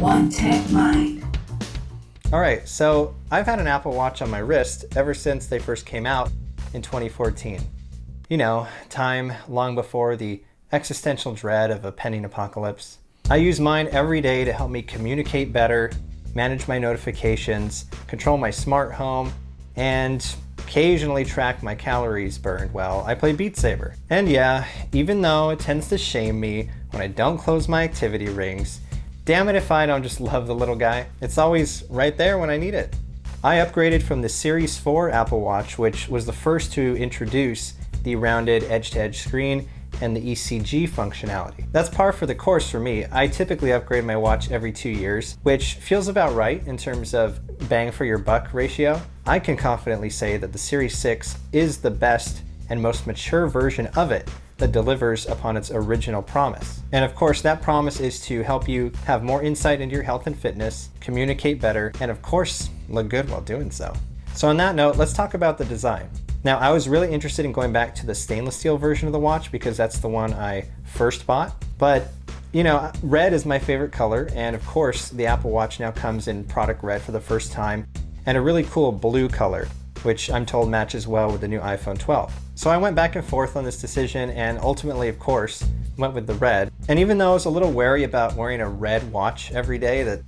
One Tech Mind. Alright, so I've had an Apple Watch on my wrist ever since they first came out in 2014. You know, time long before the existential dread of a pending apocalypse. I use mine every day to help me communicate better, manage my notifications, control my smart home, and occasionally track my calories burned while I play Beat Saber. And yeah, even though it tends to shame me when I don't close my activity rings, damn it if I don't just love the little guy. It's always right there when I need it. I upgraded from the Series 4 Apple Watch, which was the first to introduce the rounded edge-to-edge screen and the ECG functionality. That's par for the course for me. I typically upgrade my watch every 2 years, which feels about right in terms of bang for your buck ratio. I can confidently say that the Series 6 is the best and most mature version of it that delivers upon its original promise. And of course, that promise is to help you have more insight into your health and fitness, communicate better, and of course, look good while doing so. So on that note, let's talk about the design. Now, I was really interested in going back to the stainless steel version of the watch because that's the one I first bought. But, you know, red is my favorite color, and of course, the Apple Watch now comes in product red for the first time, and a really cool blue color, which I'm told matches well with the new iPhone 12. So I went back and forth on this decision and ultimately, of course, went with the red. And even though I was a little wary about wearing a red watch every day that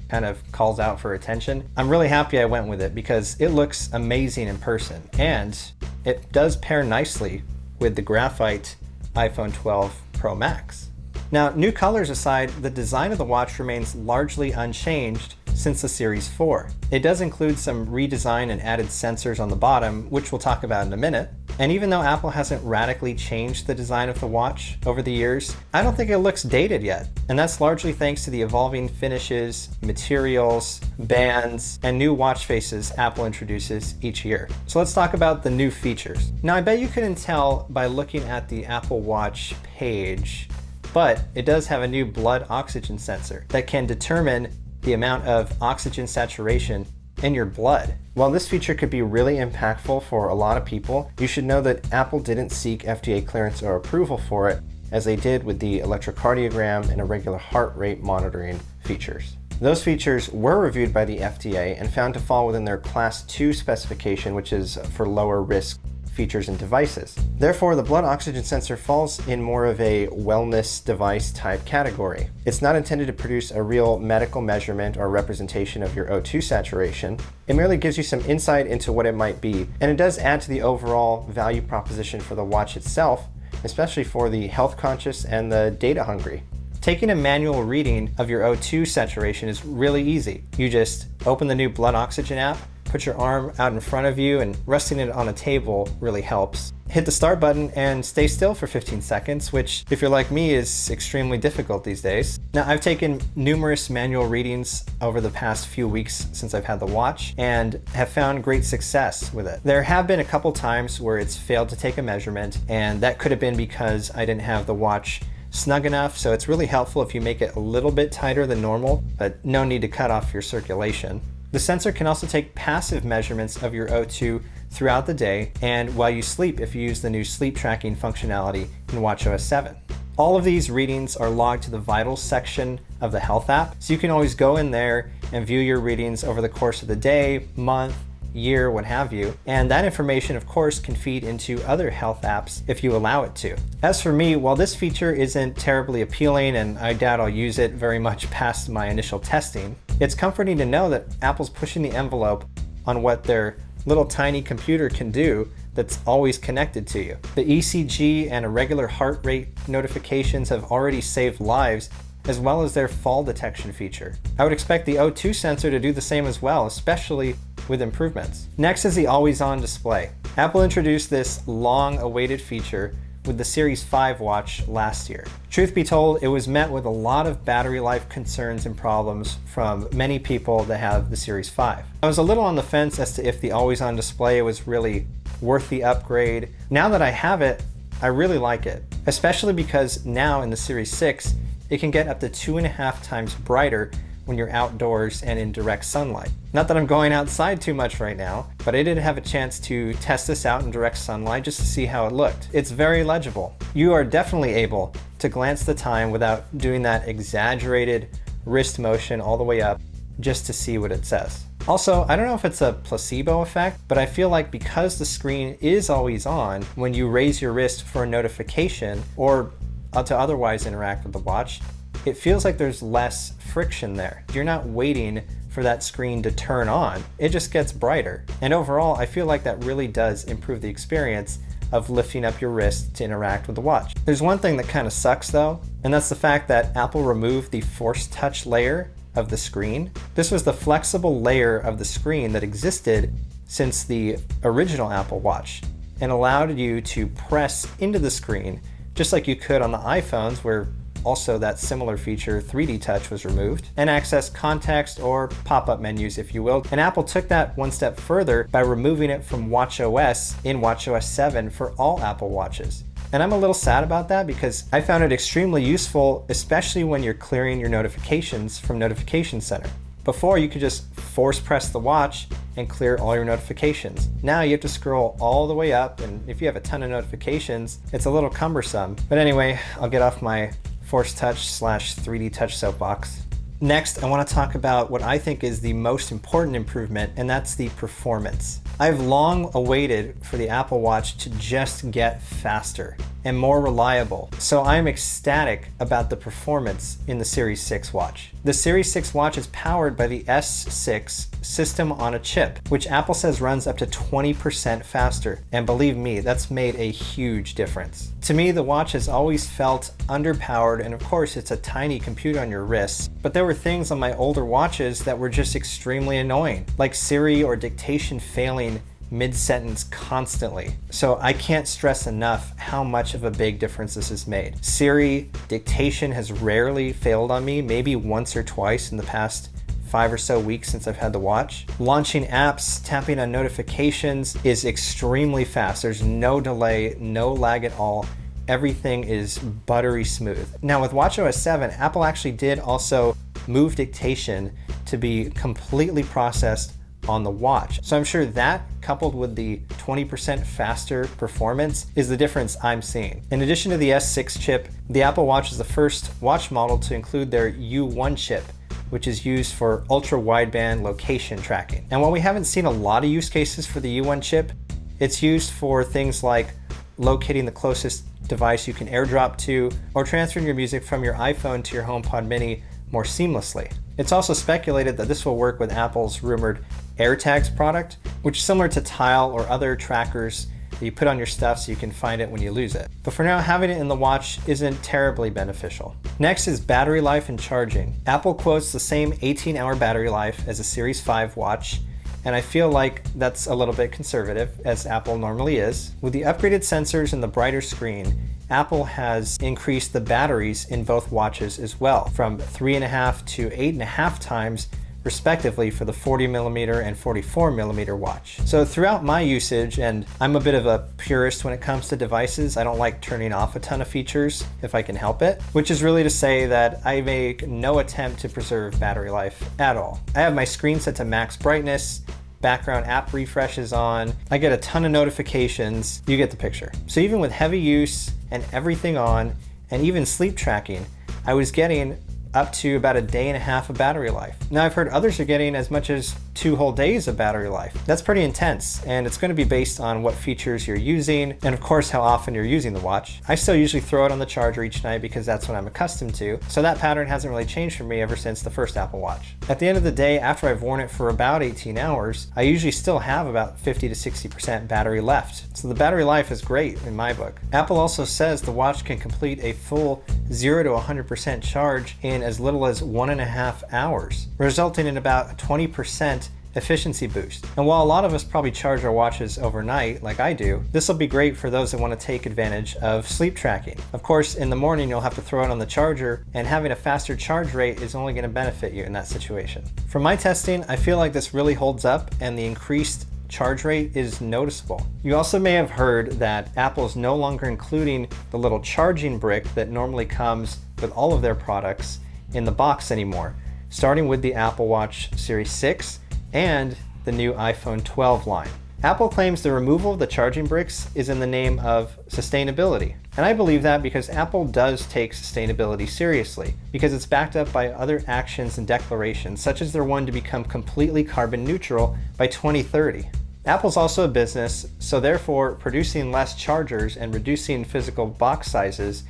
kind of calls out for attention, I'm really happy I went with it because it looks amazing in person and it does pair nicely with the graphite iPhone 12 Pro Max. Now, new colors aside, the design of the watch remains largely unchanged since the Series 4. It does include some redesign and added sensors on the bottom, which we'll talk about in a minute. And even though Apple hasn't radically changed the design of the watch over the years, I don't think it looks dated yet. And that's largely thanks to the evolving finishes, materials, bands, and new watch faces Apple introduces each year. So let's talk about the new features. Now, I bet you couldn't tell by looking at the Apple Watch page, but it does have a new blood oxygen sensor that can determine the amount of oxygen saturation in your blood. While this feature could be really impactful for a lot of people, you should know that Apple didn't seek FDA clearance or approval for it as they did with the electrocardiogram and irregular heart rate monitoring features. Those features were reviewed by the FDA and found to fall within their Class 2 specification, which is for lower risk features and devices. Therefore, the blood oxygen sensor falls in more of a wellness device type category. It's not intended to produce a real medical measurement or representation of your O2 saturation. It merely gives you some insight into what it might be, and it does add to the overall value proposition for the watch itself, especially for the health conscious and the data hungry. Taking a manual reading of your O2 saturation is really easy. You just open the new blood oxygen app, put your arm out in front of you, and resting it on a table really helps. Hit the start button and stay still for 15 seconds, which, if you're like me, is extremely difficult these days. Now, I've taken numerous manual readings over the past few weeks since I've had the watch and have found great success with it. There have been a couple times where it's failed to take a measurement, and that could have been because I didn't have the watch snug enough, so it's really helpful if you make it a little bit tighter than normal, but no need to cut off your circulation. The sensor can also take passive measurements of your O2 throughout the day and while you sleep if you use the new sleep tracking functionality in watchOS 7. All of these readings are logged to the Vitals section of the Health app, so you can always go in there and view your readings over the course of the day, month, year, what have you. And that information, of course, can feed into other health apps if you allow it to. As for me, while this feature isn't terribly appealing and I doubt I'll use it very much past my initial testing, it's comforting to know that Apple's pushing the envelope on what their little tiny computer can do that's always connected to you. The ECG and irregular heart rate notifications have already saved lives, as well as their fall detection feature. I would expect the O2 sensor to do the same as well, especially with improvements. Next is the always-on display. Apple introduced this long-awaited feature with the Series 5 watch last year. Truth be told, it was met with a lot of battery life concerns and problems from many people that have the Series 5. I was a little on the fence as to if the always-on display was really worth the upgrade. Now that I have it, I really like it, especially because now in the Series 6, it can get up to 2.5 times brighter when you're outdoors and in direct sunlight. Not that I'm going outside too much right now, but I did have a chance to test this out in direct sunlight just to see how it looked. It's very legible. You are definitely able to glance the time without doing that exaggerated wrist motion all the way up just to see what it says. Also, I don't know if it's a placebo effect, but I feel like because the screen is always on, when you raise your wrist for a notification or to otherwise interact with the watch, it feels like there's less friction there. You're not waiting for that screen to turn on. It just gets brighter. And overall, I feel like that really does improve the experience of lifting up your wrist to interact with the watch. There's one thing that kind of sucks though, and that's the fact that Apple removed the Force Touch layer of the screen. This was the flexible layer of the screen that existed since the original Apple Watch and allowed you to press into the screen just like you could on the iPhones, where also that similar feature, 3D touch, was removed, and access context or pop-up menus, if you will. And Apple took that one step further by removing it from watchOS in watchOS 7 for all Apple Watches. And I'm a little sad about that because I found it extremely useful, especially when you're clearing your notifications from Notification Center. Before, you could just force press the watch and clear all your notifications. Now you have to scroll all the way up, and if you have a ton of notifications, it's a little cumbersome. But anyway, I'll get off my Force Touch / 3D Touch soapbox. Next, I want to talk about what I think is the most important improvement, and that's the performance. I've long awaited for the Apple Watch to just get faster and more reliable, so I'm ecstatic about the performance in the Series 6 watch. The Series 6 watch is powered by the S6 system on a chip, which Apple says runs up to 20% faster, and believe me, that's made a huge difference. To me, the watch has always felt underpowered, and of course it's a tiny computer on your wrist, but there were things on my older watches that were just extremely annoying, like Siri or dictation failing mid-sentence constantly. So I can't stress enough how much of a big difference this has made. Siri dictation has rarely failed on me, maybe once or twice in the past 5 or so weeks since I've had the watch. Launching apps, tapping on notifications is extremely fast. There's no delay, no lag at all. Everything is buttery smooth. Now with watchOS 7, Apple actually did also move dictation to be completely processed on the watch. So I'm sure that, coupled with the 20% faster performance, is the difference I'm seeing. In addition to the S6 chip, the Apple Watch is the first watch model to include their U1 chip, which is used for ultra-wideband location tracking. And while we haven't seen a lot of use cases for the U1 chip, it's used for things like locating the closest device you can AirDrop to, or transferring your music from your iPhone to your HomePod Mini more seamlessly. It's also speculated that this will work with Apple's rumored AirTags product, which is similar to Tile or other trackers that you put on your stuff so you can find it when you lose it. But for now, having it in the watch isn't terribly beneficial. Next is battery life and charging. Apple quotes the same 18-hour battery life as a Series 5 watch, and I feel like that's a little bit conservative, as Apple normally is. With the upgraded sensors and the brighter screen, Apple has increased the batteries in both watches as well, from 3.5 to 8.5 times respectively for the 40mm and 44mm watch. So throughout my usage, and I'm a bit of a purist when it comes to devices, I don't like turning off a ton of features if I can help it, which is really to say that I make no attempt to preserve battery life at all. I have my screen set to max brightness, background app refreshes on, I get a ton of notifications, you get the picture. So even with heavy use and everything on, and even sleep tracking, I was getting up to about a day and a half of battery life. Now I've heard others are getting as much as 2 whole days of battery life. That's pretty intense, and it's going to be based on what features you're using, and of course how often you're using the watch. I still usually throw it on the charger each night because that's what I'm accustomed to, so that pattern hasn't really changed for me ever since the first Apple Watch. At the end of the day, after I've worn it for about 18 hours, I usually still have about 50 to 60% battery left. So the battery life is great in my book. Apple also says the watch can complete a full 0 to 100% charge in as little as 1.5 hours, resulting in about a 20% efficiency boost. And while a lot of us probably charge our watches overnight, like I do, this will be great for those that want to take advantage of sleep tracking. Of course, in the morning, you'll have to throw it on the charger, and having a faster charge rate is only going to benefit you in that situation. From my testing, I feel like this really holds up, and the increased charge rate is noticeable. You also may have heard that Apple is no longer including the little charging brick that normally comes with all of their products in the box anymore, starting with the Apple Watch Series 6 and the new iPhone 12 line. Apple claims the removal of the charging bricks is in the name of sustainability. And I believe that because Apple does take sustainability seriously, because it's backed up by other actions and declarations, such as their one to become completely carbon neutral by 2030. Apple's also a business, so therefore producing less chargers and reducing physical box sizes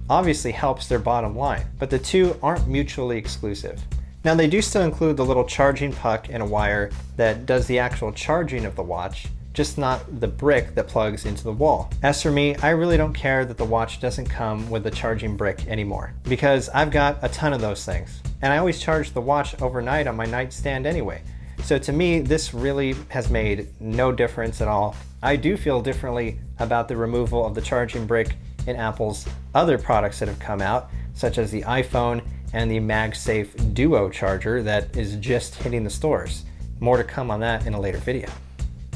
obviously helps their bottom line, but the two aren't mutually exclusive. Now they do still include the little charging puck and a wire that does the actual charging of the watch, just not the brick that plugs into the wall. As for me, I really don't care that the watch doesn't come with a charging brick anymore, because I've got a ton of those things. And I always charge the watch overnight on my nightstand anyway. So to me, this really has made no difference at all. I do feel differently about the removal of the charging brick in Apple's other products that have come out, such as the iPhone and the MagSafe Duo charger that is just hitting the stores. More to come on that in a later video.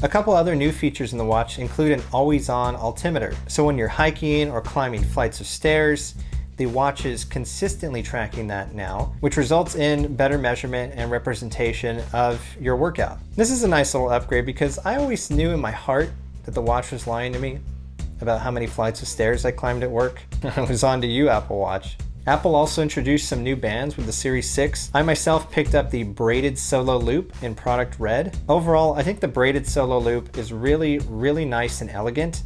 A couple other new features in the watch include an always-on altimeter. So when you're hiking or climbing flights of stairs, the watch is consistently tracking that now, which results in better measurement and representation of your workout. This is a nice little upgrade because I always knew in my heart that the watch was lying to me about how many flights of stairs I climbed at work. I was on to you, Apple Watch. Apple also introduced some new bands with the Series 6. I myself picked up the Braided Solo Loop in product red. Overall, I think the Braided Solo Loop is really nice and elegant,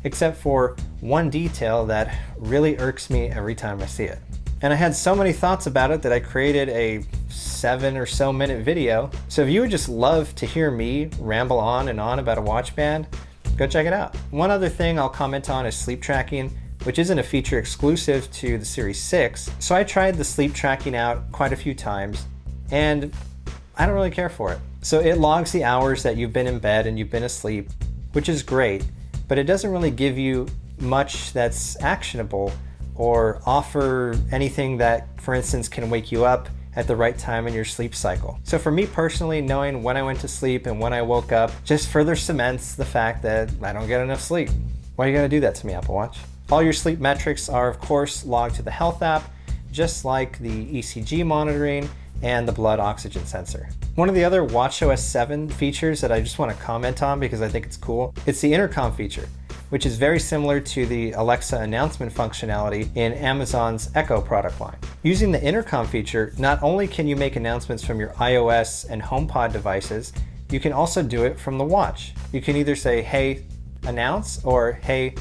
except for one detail that really irks me every time I see it. And I had so many thoughts about it that I created a 7 or so minute video. So if you would just love to hear me ramble on and on about a watch band, go check it out. One other thing I'll comment on is sleep tracking, which isn't a feature exclusive to the Series 6. So I tried the sleep tracking out quite a few times and I don't really care for it. So it logs the hours that you've been in bed and you've been asleep, which is great, but it doesn't really give you much that's actionable or offer anything that, for instance, can wake you up at the right time in your sleep cycle. So for me personally, knowing when I went to sleep and when I woke up just further cements the fact that I don't get enough sleep. Why are you gonna do that to me, Apple Watch? All your sleep metrics are of course logged to the Health app, just like the ECG monitoring and the blood oxygen sensor. One of the other watchOS 7 features that I just want to comment on because I think it's cool, it's the Intercom feature, which is very similar to the Alexa announcement functionality in Amazon's Echo product line. Using the Intercom feature, not only can you make announcements from your iOS and HomePod devices, you can also do it from the watch. You can either say, "Hey, announce," or "Hey,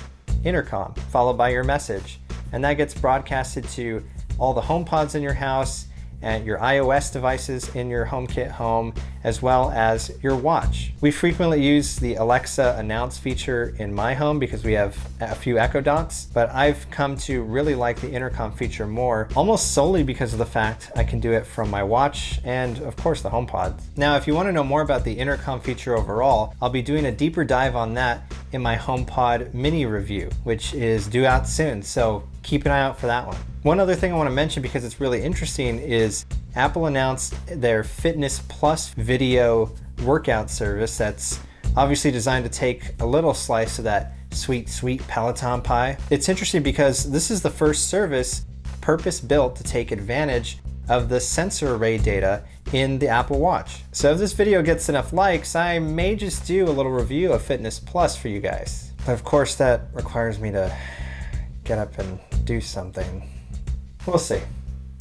Intercom," followed by your message. And that gets broadcasted to all the HomePods in your house and your iOS devices in your HomeKit home, as well as your watch. We frequently use the Alexa announce feature in my home because we have a few Echo Dots, but I've come to really like the Intercom feature more, almost solely because of the fact I can do it from my watch and of course the HomePod. Now, if you want to know more about the Intercom feature overall, I'll be doing a deeper dive on that in my HomePod mini review, which is due out soon, so keep an eye out for that one. One other thing I want to mention because it's really interesting is Apple announced their Fitness Plus video workout service that's obviously designed to take a little slice of that sweet Peloton pie. It's interesting because this is the first service purpose-built to take advantage of the sensor array data in the Apple Watch. So if this video gets enough likes, I may just do a little review of Fitness Plus for you guys. But of course that requires me to get up and do something. We'll see.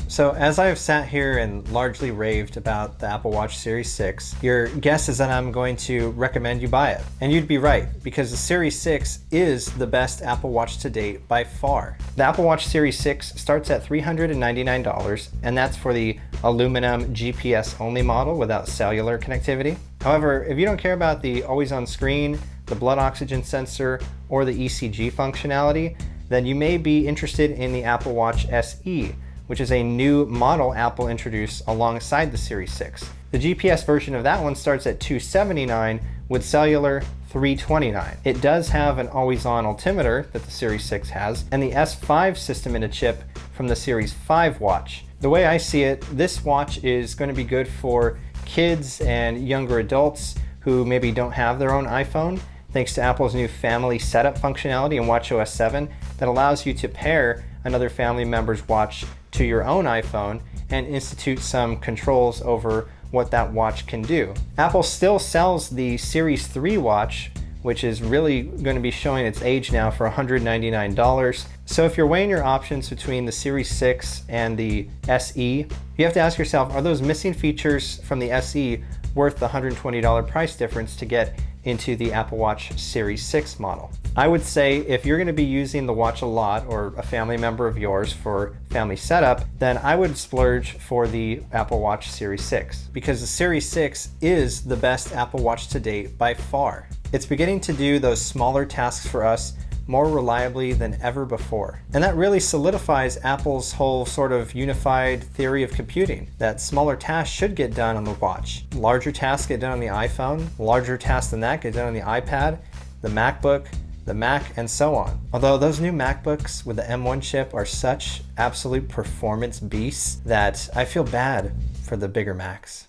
So as I've sat here and largely raved about the Apple Watch Series 6, your guess is that I'm going to recommend you buy it. And you'd be right, because the Series 6 is the best Apple Watch to date by far. The Apple Watch Series 6 starts at $399, and that's for the aluminum GPS only model without cellular connectivity. However, if you don't care about the always on screen, the blood oxygen sensor, or the ECG functionality, then you may be interested in the Apple Watch SE, which is a new model Apple introduced alongside the Series 6. The GPS version of that one starts at $279 with cellular $329. It does have an always-on altimeter that the Series 6 has, and the S5 system in a chip from the Series 5 watch. The way I see it, this watch is going to be good for kids and younger adults who maybe don't have their own iPhone, thanks to Apple's new family setup functionality in watchOS 7 that allows you to pair another family member's watch to your own iPhone and institute some controls over what that watch can do. Apple still sells the Series 3 watch, which is really going to be showing its age now, for $199. So if you're weighing your options between the Series 6 and the SE, you have to ask yourself, are those missing features from the SE worth the $120 price difference to get into the Apple Watch Series 6 model? I would say if you're going to be using the watch a lot, or a family member of yours for family setup, then I would splurge for the Apple Watch Series 6, because the Series 6 is the best Apple Watch to date by far. It's beginning to do those smaller tasks for us more reliably than ever before. And that really solidifies Apple's whole sort of unified theory of computing, that smaller tasks should get done on the watch. Larger tasks get done on the iPhone, larger tasks than that get done on the iPad, the MacBook, the Mac, and so on. Although those new MacBooks with the M1 chip are such absolute performance beasts that I feel bad for the bigger Macs.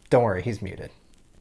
Don't worry, he's muted.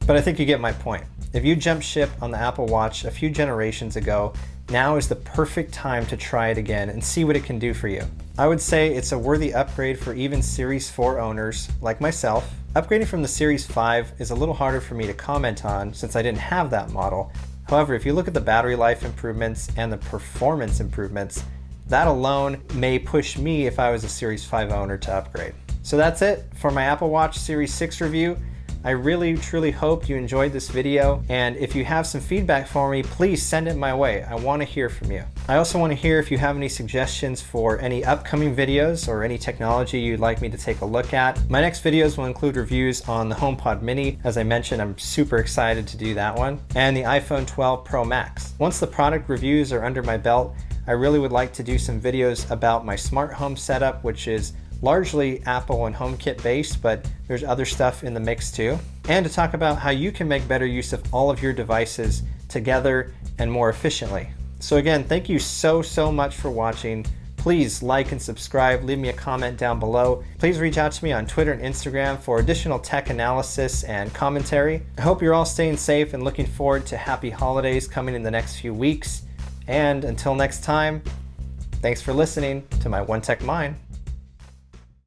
But I think you get my point. If you jumped ship on the Apple Watch a few generations ago, now is the perfect time to try it again and see what it can do for you. I would say it's a worthy upgrade for even Series 4 owners like myself. Upgrading from the Series 5 is a little harder for me to comment on since I didn't have that model. However, if you look at the battery life improvements and the performance improvements, that alone may push me, if I was a Series 5 owner, to upgrade. So that's it for my Apple Watch Series 6 review. I really, truly hope you enjoyed this video, and if you have some feedback for me, please send it my way. I want to hear from you. I also want to hear if you have any suggestions for any upcoming videos or any technology you'd like me to take a look at. My next videos will include reviews on the HomePod Mini. As I mentioned, I'm super excited to do that one, and the iPhone 12 Pro Max. Once the product reviews are under my belt, I really would like to do some videos about my smart home setup, which is largely Apple and HomeKit based, but there's other stuff in the mix too. And to talk about how you can make better use of all of your devices together and more efficiently. So again, thank you so much for watching. Please like and subscribe, leave me a comment down below. Please reach out to me on Twitter and Instagram for additional tech analysis and commentary. I hope you're all staying safe and looking forward to happy holidays coming in the next few weeks. And until next time, thanks for listening to my One Tech Mind.